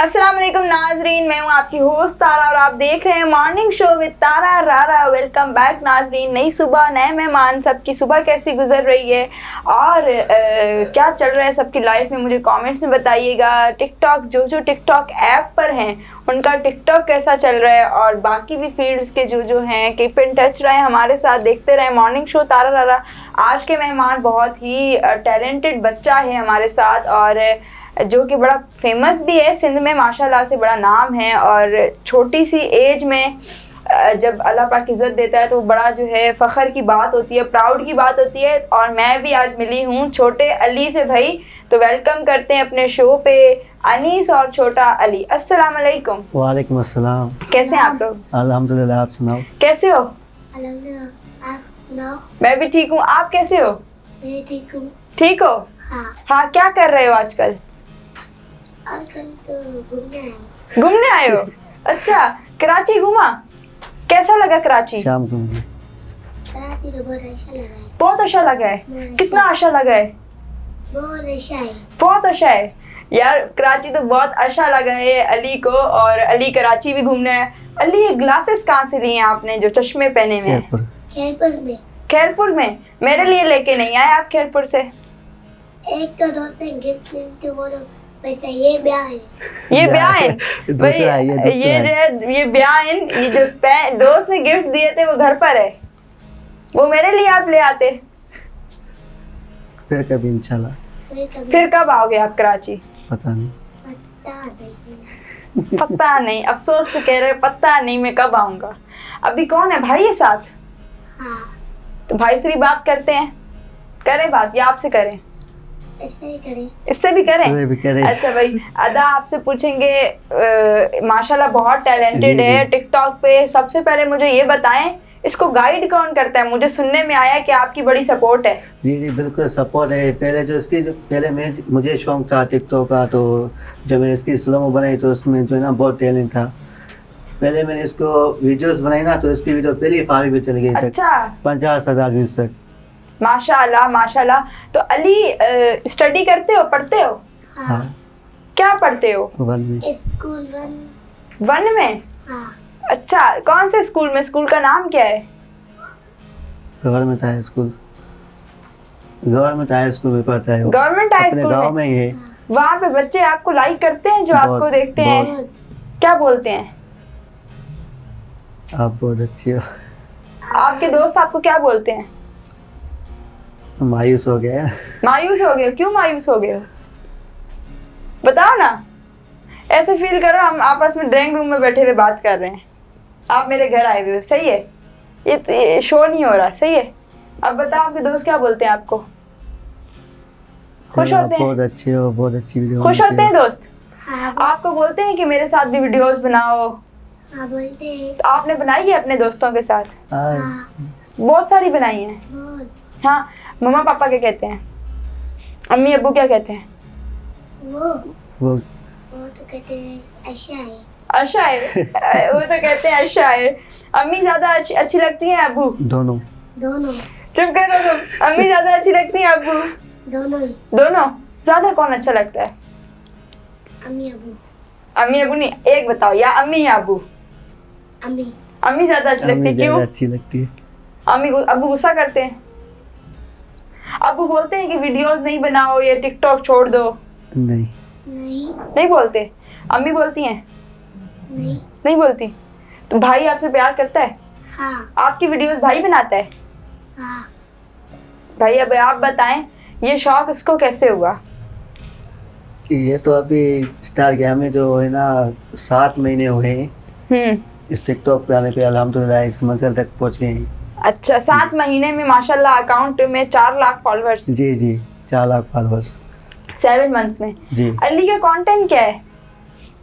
अस्सलाम वालेकुम नाजरीन, मैं हूँ आपकी होस्ट तारा और आप देख रहे हैं मॉर्निंग शो विद तारा रारा। वेलकम बैक नाजरीन। नई सुबह, नए मेहमान, सबकी सुबह कैसी गुजर रही है और क्या चल रहा है सबकी लाइफ में, मुझे कमेंट्स में बताइएगा। टिकटॉक जो टिकटॉक ऐप पर हैं उनका टिकटॉक कैसा चल रहा है और बाकी भी फील्ड्स के जो हैं, कीप इन टच रहे हमारे साथ, देखते रहे मॉर्निंग शो तारा रारा। आज के मेहमान बहुत ही टैलेंटेड बच्चा है हमारे साथ और जो कि बड़ा फेमस भी है सिंध में, माशाल्लाह से बड़ा नाम है। और छोटी सी एज में जब अल्लाह पाक इज़्ज़त देता है तो बड़ा जो है फ़ख्र की बात होती है, प्राउड की बात होती है। और मैं भी आज मिली हूँ छोटे अली से भाई, तो वेलकम करते हैं अपने शो पे अनीस और छोटा अली। अस्सलाम वालेकुम। वालेकुम अस्सलाम। कैसे हैं आप लोग? अल्हम्दुलिल्लाह, आप सुनाओ। कैसे हो? अल्हम्दुलिल्लाह, आप सुनाओ। मैं भी ठीक हूँ, आप कैसे हो? मैं ठीक हूँ। ठीक हो? हाँ, क्या कर रहे हो आजकल? आजकल तो घूमने आए हैं। घूमने आए हो? अच्छा, कराची घूमा? कैसा लगा कराची? शाम को कराची तो बहुत अच्छा लगा है। बहुत अच्छा लगा है। बहुत कितना अच्छा लगा है? बहुत अच्छा है। बहुत अच्छा है यार, कराची तो बहुत अच्छा लगा है अली को। और अली कराची भी घूमना है। अली, ये ग्लासेस कहाँ से लिए हैं आपने जो चश्मे पहने हुए हैं? खैरपुर में। खैरपुर में? मेरे लिए लेके नहीं आए आप खैरपुर से? एक तो दोस्त ने गिफ्ट दी थी, वो तो पैसा ये ब्याह है। ये ब्याह है भाई, दूसरा है, ये ब्याह है। ये जो दोस्त ने गिफ्ट दिए थे वो घर पर है, वो मेरे लिए आप ले आते। फिर कभी इंशाल्लाह। फिर कब आओगे आप कराची? पता नहीं। पता नहीं, अफसोस तो कह रहे पता नहीं मैं कब आऊंगा। अभी कौन है भाई ये साथ? हाँ, तो भाई से भी बात करते हैं, करें बात या आपसे करें? ऐसे ही करें। इससे भी करें? इससे भी करें। अच्छा भाई, अदा आपसे पूछेंगे, माशाल्लाह बहुत टैलेंटेड जी, है जी। टिकटॉक पे। सबसे पहले मुझे ये बताएं, इसको गाइड कौन करता है? मुझे सुनने में आया कि आपकी बड़ी सपोर्ट है। जी जी, बिल्कुल सपोर्ट है। पहले मुझे शौक था टिकटॉक का, तो जब मैंने इसकी स्लोमो बनाई तो उसमें जो है ना बहुत टैलेंट था। पहले मैंने इसको वीडियोस बनाई ना, तो इसकी वीडियो पहले ही फारी भी चल गई तक, अच्छा, 50,000 व्यूज तक। माशाल्लाह माशाल्लाह। तो अली, स्टडी करते हो, पढ़ते हो? हाँ, क्या पढ़ते हो? वन में। School one. वन में? हाँ, अच्छा, कौन से स्कूल में? स्कूल का नाम क्या है? Government high school. Government high school में पढ़ता है वो। गवर्नमेंट हाई अपने स्कूल गाँव में? में ही है। वहाँ पे बच्चे आपको लाइक करते हैं जो आपको बहुत, देखते हैं? बहुत। क्या बोलते हैं? आप बहुत अच्छी हो। आपके दोस्त आपको क्या बोलते हैं? मायूस हो गया है। मायूस हो गए? क्यों मायूस हो गए हो? बताओ ना। ऐसे फील करो हम आपस में ड्राइंग रूम में बैठे हुए बात कर रहे हैं, आप मेरे घर आए हुए हो। सही है, ये शो नहीं हो रहा। सही है, अब बताओ आपके दोस्त क्या बोलते हैं आपको? खुश होते हैं? बहुत अच्छी हो, बहुत अच्छी वीडियो। खुश होते हैं दोस्त? हाँ, आपको बोलते हैं कि मेरे साथ भी वीडियोस बनाओ? हाँ, बोलते हैं। तो आपने बनाई है अपने दोस्तों के साथ? हाँ, बहुत सारी बनाई हैं। बहुत। हाँ, मम्मा पापा क्या कहते हैं? अम्मी अब्बू क्या कहते हैं? वो तो कहते हैं अच्छा है। अच्छा है वो तो कहते हैं अच्छा है। अम्मी ज्यादा अच्छी लगती हैं अब्बू? दोनों। दोनों। चुप करो तुम। अम्मी ज्यादा अच्छी लगती हैं अब्बू? दोनों ही। दोनों? ज्यादा कौन अच्छा लगता है? अम्मी अबू। अम्मी अब्बू नहीं, एक बताओ, या अम्मी या अब्बू? अम्मी। अम्मी ज्यादा अच्छी लगती है। हमें क्यों? ज्यादा अच्छी लगती है। अब्बू गुस्सा करते हैं? अब्बू बोलते हैं कि वीडियोस नहीं बनाओ, ये टिकटॉक छोड़ दो? नहीं। नहीं। नहीं बोलते? अम्मी बोलती हैं? नहीं। नहीं बोलती? तो भाई आपसे प्यार करता है? हाँ। आपकी वीडियोस भाई बनाता है? हाँ। भाई अब आप बताएं, ये शौक इसको कैसे हुआ? ये तो अभी स्टार्ट किया, हमें जो है ना 7 महीने हुए हैं इस टिकटॉक पे आने पे। अल्हम्दुलिल्लाह इस मंजिल तक पहुंच गए हैं। अच्छा, 7 महीने में माशाल्लाह अकाउंट में 4 लाख फॉलोअर्स? जी जी, 4 लाख फॉलोअर्स 7 मंथ्स में। जी। अली का कंटेंट क्या है?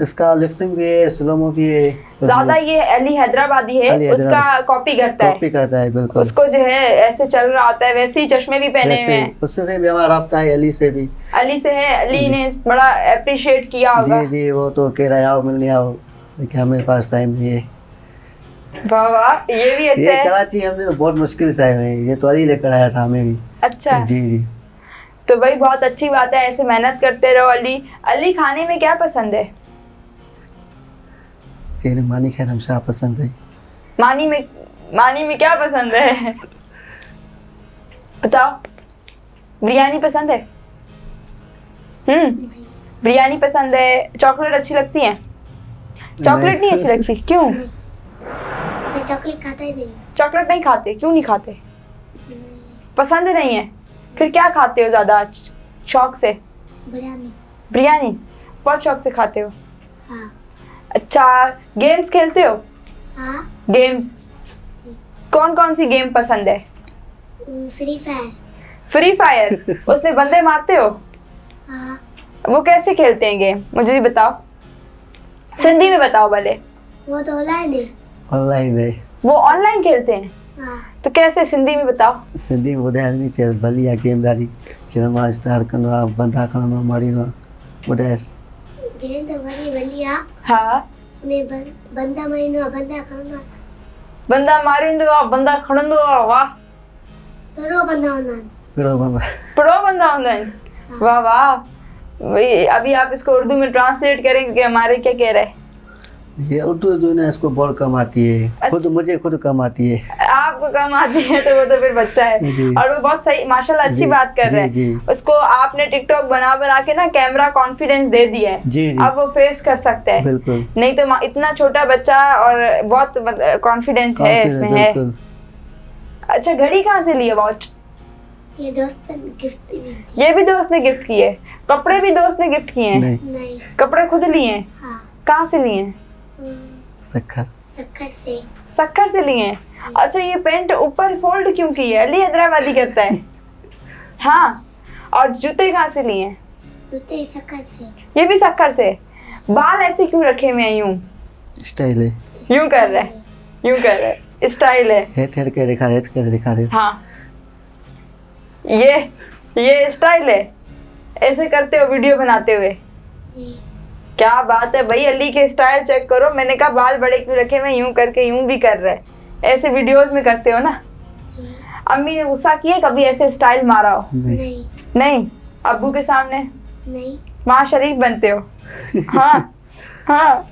इसका लिपसिंग भी है, स्लोमो भी है। ज्यादा ये अली हैदराबादी है, अली उसका हैदराबादी। कॉपी करता है। कॉपी करता है बिल्कुल। उसको जो है ऐसे चल रहा होता है, वैसे ही चश्मे भी पहने हुए वैसे हैं। उससे से भी हमारा रब्ता है, अली से भी। अली से है, अली ने बड़ा अप्रिशिएट किया होगा। जी जी, वो तो कह रहा है आओ मिलने आओ, लेकिन हमारे पास टाइम नहीं है। वाह वाह, ये भी अच्छा ये है। कराची हमने तो बहुत मुश्किल से आए हुए हैं, ये तो अली लेकर आया था हमें भी। अच्छा, जी जी। तो भाई बहुत अच्छी बात है, ऐसे मेहनत करते रहो। अली, अली खाने में क्या पसंद है? तेरे मानी खैर हमशा पसंद है। मानी में क्या पसंद है? बताओ। बिरयानी पसंद है? बिरयानी पसंद है। चॉकलेट अच्छी लगती है? चॉकलेट नहीं अच्छी लगती, क्यों? मैं चॉकलेट खाता ही नहीं। चॉकलेट नहीं खाते, क्यों नहीं खाते? नहीं, पसंद नहीं है? फिर क्या खाते हो ज्यादा शौक से? बिरयानी। बिरयानी बहुत शौक से खाते हो? हाँ। अच्छा, गेम्स खेलते हो? हाँ। गेम्स कौन कौन सी गेम पसंद है? Free fire. फ्री फायर उसमें बंदे मारते हो? हाँ। वो कैसे खेलते हैं गेम, मुझे भी बताओ। सिंधी में बताओ भले। वो तो ऑनलाइन है। ऑनलाइन है। वो ऑनलाइन खेलते हैं? हाँ। तो कैसे, सिंधी में बताओ। सिंधी में ॿुधाइण नहीं चाहिए भली गेमदारी खेलणो स्टार कंदो आहे बंदा खणंदो मारींदो ॿुधाएसि। गेम तो भली आहे। हाँ, ने बंदा मारींदो आहे, बंदा खणंदो आहे। बंदा मारींदो आहे, बंदा खणंदो आहे। वाह, प्रो बंदा हूंदा आहिनि। प्रो बंदा हूंदा आहिनि। वाह वाह। वही अभी आप इसको उर्दू में ट्रांसलेट करेंगे कि हमारे क्या कह रहे हैं? ये उर्दू जो है इसको बहुत कम आती है। मुझे खुद कम आती है। आपको कम आती है तो वो तो फिर बच्चा है। और वो बहुत सही माशाल्लाह अच्छी बात कर रहे हैं। उसको आपने टिकटॉक बना के ना कैमरा कॉन्फिडेंस दे दिया है। अब वो फेस कर सकता है। बिल्कुल। नहीं तो इतना छोटा बच्चा और बहुत कॉन्फिडेंट है इसमें है। अच्छा, घड़ी कहाँ से ली है, वॉच? ये दोस्त ने गिफ्ट दी। ये भी दोस्त ने गिफ्ट की है? कपड़े भी दोस्त ने गिफ्ट किए हैं? नहीं। कपड़े खुद लिए हैं? हाँ। कहाँ से लिए हैं? सक्खर से लिए हैं। अच्छा, ये पैंट ऊपर फोल्ड क्यों की है? अली हैदराबादी करता है। हाँ, और जूते कहाँ से लिए हैं? जूते सक्खर से। ये भी सक्खर से। बाल ऐसे क्यों रखे हुए हैं? यूं स्टाइल है। यूं कर रहे स्टाइल है। दिखा रहे। हाँ, ये स्टाइल है। ऐसे करते हो वीडियो बनाते हुए? क्या बात है भाई, अली के स्टाइल चेक करो। मैंने कहा बाल बड़े क्यों रखे हुए, यूं करके यूं भी कर रहे। ऐसे वीडियोस में करते हो ना? अम्मी ने गुस्सा किया कभी ऐसे स्टाइल मारा हो? नहीं। अब्बू के सामने? नहीं। माँ शरीफ बनते हो? हाँ।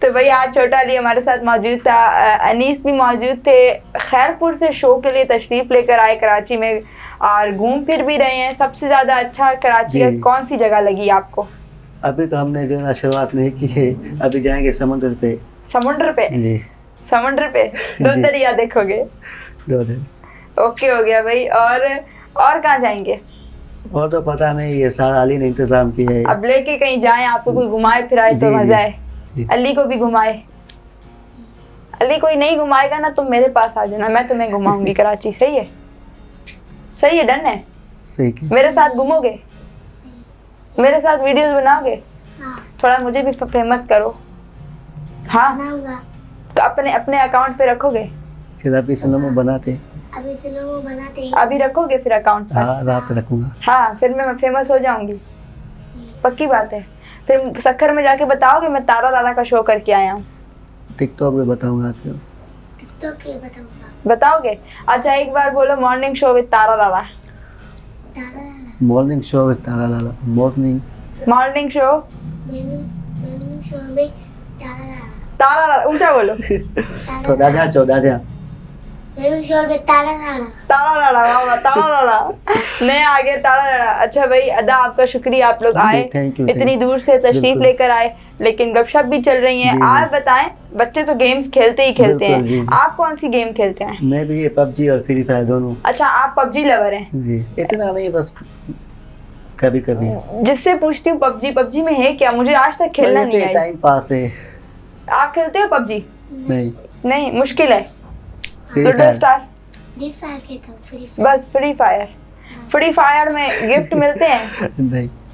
तो भाई आज छोटा अली हमारे साथ मौजूद था। अनीस भी मौजूद थे। खैरपुर से शो के लिए तशरीफ लेकर आए कराची में और घूम फिर भी रहे हैं। सबसे ज्यादा अच्छा कराची का कौन सी जगह लगी आपको? अभी तो हमने जो है शुरुआत नहीं की है। अभी जाएंगे समुद्र पे। समुद्र पे? जी। समुद्र पे 2 दरिया देखोगे? 2 दिन। ओके, हो गया भाई। और कहाँ जाएंगे? और तो पता नहीं, ये सारा अली ने इंतजाम किया है। अब लेके कहीं जाए, आपको कोई घुमाए फिराए तो मजा है। अली को भी घुमाए। अली कोई नहीं घुमाएगा ना, तुम मेरे पास आ जाना, मैं तुम्हें घुमाऊंगी कराची। सही है? सही है, डन है? सही। मेरे साथ घूमोगे? मेरे साथ वीडियोस बनाओगे? हाँ। थोड़ा मुझे भी फेमस करो। हाँ, तो अपने अकाउंट पे रखोगे? अभी स्लोमो बनाते अभी रखोगे फिर अकाउंट पर? हाँ, रात रखूंगा। हाँ, फिर मैं फेमस हो जाऊंगी। पक्की बात है। फिर सक्खर में जाके बताओगे मैं तारा लाला का शो करके आया हूँ? टिकटॉक पे बताऊंगा आपको। टिकटॉक पे बताऊंगा। बताओगे? अच्छा, एक बार बोलो morning show with Tara Lala. Morning show with Tara Lala. Morning show में तारा लाला। ऊंचा बोलो। तो दादा तारा लाला। वाह, तारा लाला। मैं आगे तारा लाला। अच्छा भाई, अदा आपका शुक्रिया, आप लोग आए, इतनी दूर से तशरीफ लेकर आए। लेकिन गपशप भी चल रही है। आप बताएं, बच्चे तो गेम्स खेलते ही खेलते हैं। आप कौन सी गेम खेलते हैं? मैं भी ये पबजी और फ्री फायर दोनों। अच्छा, आप पबजी लवर हैं? जी। इतना नहीं, बस कभी कभी। जिससे पूछती हूँ पबजी में है क्या? मुझे आज तक खेलना नहीं आया। टाइम पास है। आप खेलते हो पबजी? नहीं, मुश्किल है। Ludo star? बस फ्री फायर में गिफ्ट मिलते हैं?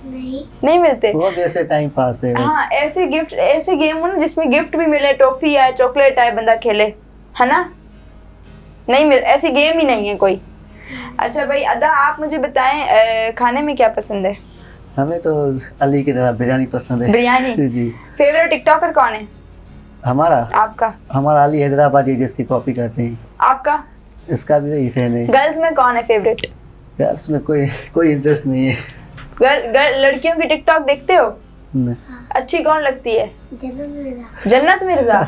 नहीं मिलते। वो वैसे टाइम पास है। हाँ, ऐसे गेम हो ना जिसमें गिफ्ट भी मिले, टॉफी है, चॉकलेट है, बंदा खेले, है ना? नहीं मिल, ऐसी गेम ही नहीं है कोई। अच्छा भाई, अदा आप मुझे बताएं, खाने में क्या पसंद है? हमें तो अली की तरह बिरयानी पसंद है। बिरयानी? जी। फेवरेट टिकटॉकर कौन है? हमारा? आपका? हमारा अली हैदराबादी, जिसकी कॉपी करते हैं। आपका? इसका भी वही फैन है। गर्ल्स में कौन है फेवरेट? गर्ल्स में कोई इंटरेस्ट नहीं है। लड़कियों की टिकटॉक देखते हो? अच्छी कौन लगती है? जन्नत मिर्जा। जन्नत मिर्जा।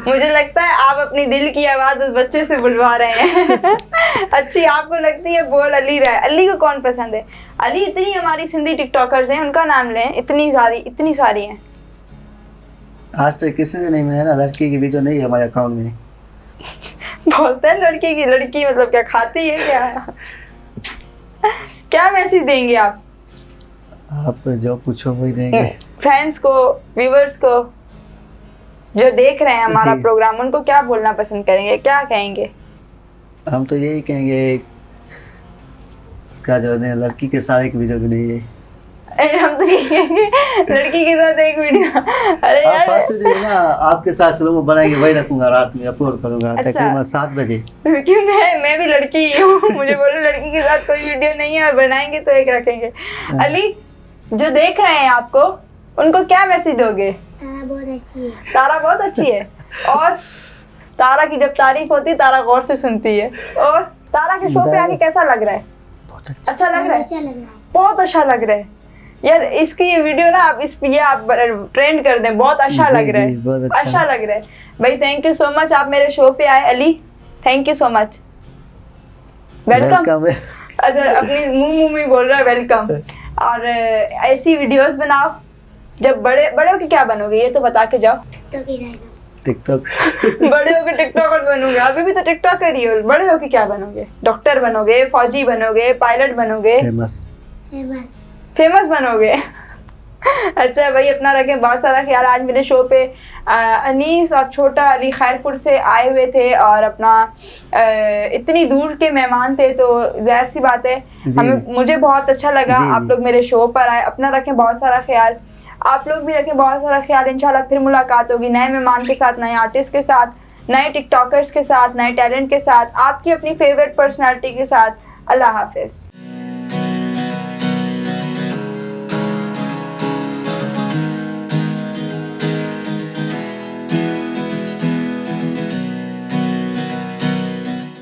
मुझे लगता है आप अपनी दिल की आवाज उस बच्चे से बुलवा रहे हैं। अच्छी आपको लगती है, बोल अली रहा है। अली को कौन पसंद है? अली, इतनी हमारी सिंधी टिकटॉकर्स हैं, उनका नाम लें, इतनी सारी हैं। आज तक किसी ने नहीं मिला ना, लड़की की वीडियो नहीं है हमारे अकाउंट में। बोलते हैं लड़की मतलब क्या खाती है क्या? क्या मैसेज देंगे आप जो पूछो वही देंगे। फैंस को, व्यूवर्स को जो देख रहे हैं हमारा जी। प्रोग्राम, उनको क्या बोलना पसंद करेंगे, क्या कहेंगे? हम तो यही कहेंगे, इसका जो है लड़की के साथ एक वीडियो भी नहीं है। हम तो यही कहेंगे लड़की के साथ एक वीडियो। अरे यार, फर्स्ट जो है ना आपके साथ स्लो बनाएंगे वही रखूंगा, रात में अपलोड करूंगा अच्छा। तकरीबन 7 बजे। क्यों मैं भी लड़की ही हूँ। मुझे बोलो लड़की के साथ कोई वीडियो नहीं है और बनाएंगे तो एक रखेंगे। अली, जो देख रहे हैं आपको, उनको क्या मैसेज दोगे? तारा बहुत अच्छी है। तारा बहुत अच्छी है, और तारा की जब तारीफ होती है तारा गौर से सुनती है। और तारा के शो पे आके कैसा लग रहा है? बहुत अच्छा। अच्छा लग रहा है? अच्छा लग रहा है। बहुत अच्छा लग रहा है यार। इसकी ये वीडियो ना आप ट्रेंड कर दें। बहुत अच्छा लग रहा जी, बहुत है, अच्छा। अच्छा लग रहा है भाई। थैंक यू सो मच, आप मेरे शो पे आए। Ali, thank you so much, welcome. अच्छा, अपनी मुंह में बोल रहा है वेलकम। और ऐसी वीडियोस बनाओ। जब बड़े होके क्या बनोगे ये तो बता के जाओ। तो की रहना। टिकटॉक। बड़े होके टिकटॉकर बनोगे? अभी भी तो टिकटॉकर ही हो। बड़े होके क्या बनोगे? डॉक्टर बनोगे, फौजी बनोगे, पायलट बनोगे, फेमस। फेमस बनोगे? अच्छा भाई, अपना रखें बहुत सारा ख्याल। आज मेरे शो पे अनीस और छोटा अली खैरपुर से आए हुए थे और अपना इतनी दूर के मेहमान थे, तो जाहिर सी बात है मुझे बहुत अच्छा लगा जी, आप लोग मेरे शो पर आए। अपना रखें बहुत सारा ख्याल, आप लोग भी रखें बहुत सारा ख्याल। इंशाल्लाह फिर मुलाकात होगी नए मेहमान के साथ, नए आर्टिस्ट के साथ, नए टिकटॉकर्स के साथ, नए टैलेंट के साथ, आपकी अपनी फेवरेट पर्सनैलिटी के साथ। अल्लाह हाफिज़।